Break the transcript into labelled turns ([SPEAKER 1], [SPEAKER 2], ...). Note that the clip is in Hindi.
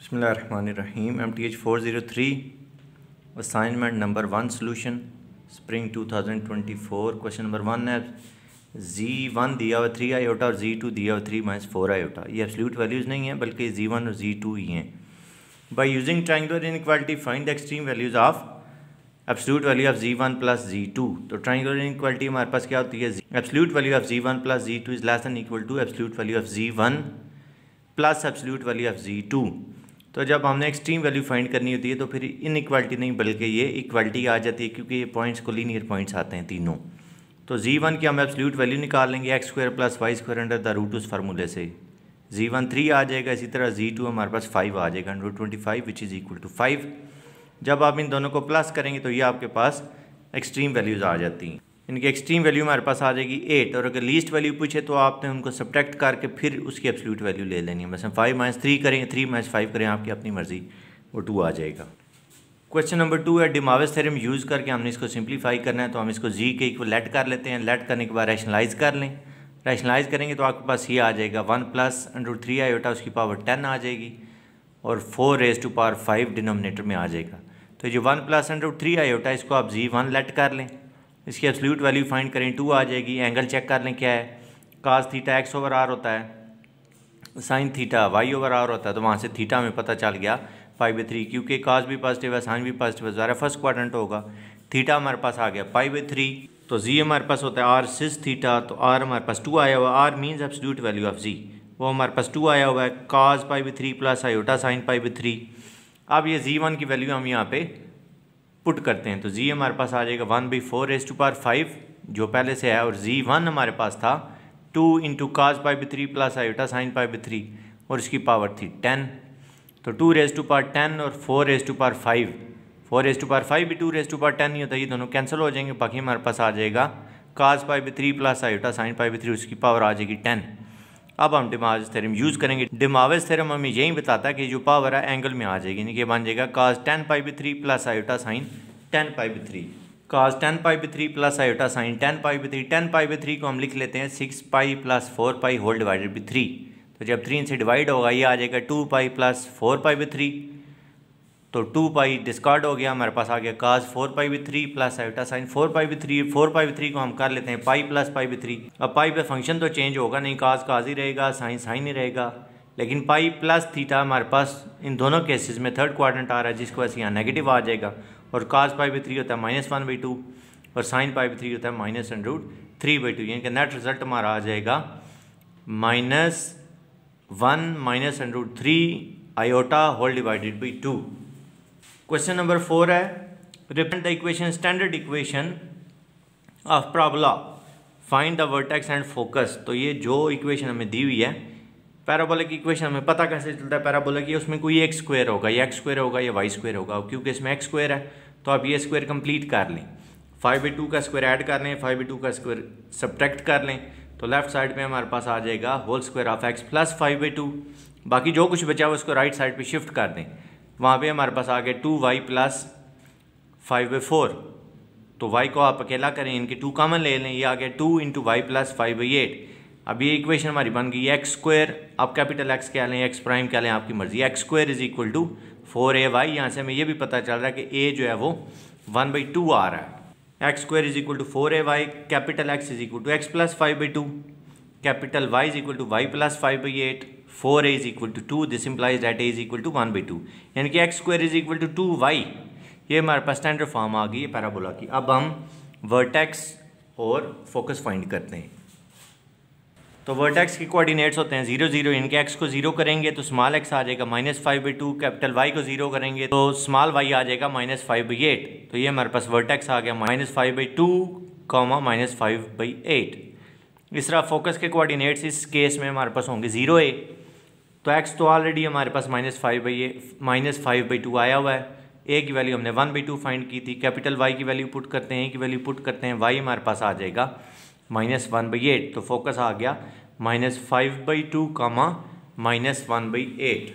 [SPEAKER 1] बिस्मिल्लाहिर्रहमानिर्रहीम MTH 403 assignment number 1 solution spring 2024 question number 1 है Z1 दिया हुआ 3 आयोटा और Z2 दिया हुआ 3 - 4 आयोटा। ये एब्सोल्यूट वैल्यूज़ नहीं है बल्कि Z1 और Z2 ही हैं। By using triangular inequality find the extreme values of absolute value of Z1 plus Z2। तो ट्रायंगुलर इनइक्वालिटी हमारे पास क्या होती है, absolute value of Z1 plus Z2 is less than equal to absolute value of Z1 plus absolute value of Z2। तो जब हमने एक्सट्रीम वैल्यू फाइंड करनी होती है तो फिर इनइक्वालिटी नहीं बल्कि ये इक्वालिटी आ जाती है, क्योंकि ये पॉइंट्स को लीनियर पॉइंट्स आते हैं तीनों। तो Z1 की हम एब्सोल्यूट वैल्यू निकाल लेंगे x² + y² under the root उस फार्मूले से। Z1 3 आ जाएगा, इसी तरह Z2 हमारे पास 5 आ जाएगा, 125 विच इज़ इक्वल टू 5। जब आप इन दोनों को प्लस करेंगे तो ये आपके पास एक्सट्रीम वैल्यूज़ आ जाती हैं। इनकी एक्सट्रीम वैल्यू हमारे पास आ जाएगी 8, और अगर लीस्ट वैल्यू पूछे तो आपने उनको सब्ट्रैक्ट करके फिर उसकी एब्सोल्यूट वैल्यू ले लेनी है। मतलब 5 - 3 करेंगे, 3 - 5 करें, आपकी अपनी मर्जी, वो 2 आ जाएगा। क्वेश्चन नंबर 2 है, डिमाविस थ्योरम यूज़ करके हमने इसको सिंप्लीफाई करना है। तो हम इसको जी के इक्वल लेट कर लेते हैं। लेट करने के बाद रैशनलाइज कर लें। रैशनलाइज करेंगे तो आपके पास ये आ जाएगा 1 + √3 आयोटा, उसकी पावर 10 आ जाएगी, और 4⁵ डिनोमिनेटर में आ जाएगा। तो जो 1 + √3 आयोटा, इसको आप Z1 लेट कर लें। इसकी एब्सोल्यूट वैल्यू फाइंड करें, 2 आ जाएगी। एंगल चेक कर लें क्या है, cos थीटा x/r होता है, sin थीटा y/r होता है। तो वहाँ से थीटा में पता चल गया π/3, क्योंकि cos भी पॉजिटिव है, sin भी पॉजिटिव है, ज़ाहिर फर्स्ट क्वाड्रेंट होगा। थीटा हमारे पास आ गया π/3। तो z हमारे पास होता है r सिस थीटा, तो r हमारे पास 2 आया हुआ। r means absolute value of z, वो हमारे पास 2 आया हुआ है, cos π/3 प्लस आयोटा sin π/3। अब ये Z1 की वैल्यू हम यहाँ पे पुट करते हैं। तो z हमारे पास आ जाएगा 1/4⁵ जो पहले से है, और Z1 हमारे पास था 2 × cos π/3 प्लस आयोटा sin π/3, और इसकी पावर थी 10। तो 2⁻10 और 4⁵ 4⁵ भी 2⁻10 नहीं होता, ये दोनों कैंसिल हो जाएंगे। बाकी हमारे पास आ जाएगा cos π/3 प्लस आयोटा sin π/3, उसकी पावर आ जाएगी 10। अब हम डिमाविस थ्योरम यूज़ करेंगे। डिमाविस थ्योरम हमें यही बताता है कि जो पावर है एंगल में आ जाएगी, यानी कि बन जाएगा cos 10 π/3 plus iota sin 10 π/3। cos 10 π/3 plus iota sin 10 π/3। 10 π/3 को हम लिख लेते हैं 6π + 4π होल डिवाइडेड बाई 3। तो जब 3 से डिवाइड होगा ये आ जाएगा 2π + 4π/3। तो 2π डिस्कार्ड हो गया, हमारे पास आ गया cos 4π/3 प्लस आयोटा sin 4π/3। 4π/3 को हम कर लेते हैं π + π/3। अब पाई पे फंक्शन तो चेंज होगा नहीं, cos ही रहेगा, sin ही रहेगा, लेकिन पाई प्लस थीटा हमारे पास इन दोनों केसेस में थर्ड क्वाड्रेंट आ रहा है, जिसको वैसे यहाँ नेगेटिव आ जाएगा। और cos π/3 होता है -1/2, और sin π/3 होता है -√3/2, यानी कि नेट रिजल्ट हमारा आ जाएगा -1 - √3 iota whole divided by 2। Question number 4 है, represent the equation standard equation of parabola, find the vertex and focus. तो ये जो इक्वेशन हमें दी हुई है पैराबोला की इक्वेशन, हमें पता कैसे चलता है पैराबोला की, उसमें कोई x² होगा, या x² होगा या y² होगा। क्योंकि इसमें x² है तो आप ये स्क्वायर कंप्लीट कर लें, 5/2 का स्क्वायर ऐड कर लें, 5/2 का स्क्वायर सब्ट्रैक्ट कर लें। तो लेफ्ट साइड पे हमारे पास आ जाएगा whole square of x plus 5/2। बाकी जो कुछ बचा हुआ उसको राइट साइड पे शिफ्ट कर दें। वहाँ पे हमारे पास आ गया 2y + 5/4। तो y को आप अकेला करें, इनके 2 कॉमन ले लें, ये आ गया 2 × y + 5/8। अब ये इक्वेशन हमारी बन गई x²। आप कैपिटल X क्या लें, x' क्या लें, आपकी मर्जी। x² = 4ay। यहाँ से हमें ये भी पता चल रहा है कि a जो है वो 1/2 आ रहा है। x² = 4ay, capital X = x + 5/2, capital Y = y + 5/8, 4a = 2। This implies that a = 1/2, यानी कि x² = 2y। ये हमारे पास स्टैंडर्ड फॉर्म आ गई है पैराबोला की। अब हम वर्टेक्स और फोकस फाइंड करते हैं। तो वर्टेक्स के कोऑर्डिनेट्स होते हैं 0, 0, इनके x को 0 करेंगे तो स्मॉल x आ जाएगा -5/2, कैपिटल Y को 0 करेंगे तो स्मॉल y आ जाएगा -5/8। तो ये हमारे पास वर्टेक्स आ गया -5/2, -5/8। इस तरह फोकस के कोऑर्डिनेट्स इस केस में हमारे पास होंगे 0a। तो x तो ऑलरेडी हमारे पास -5/2 आया हुआ है, a की वैल्यू हमने 1/2 फाइंड की थी, कैपिटल Y की वैल्यू पुट करते हैं, a की वैल्यू पुट करते हैं, y हमारे पास आ जाएगा -1/8। तो फोकस आ गया -5/2, -1/8।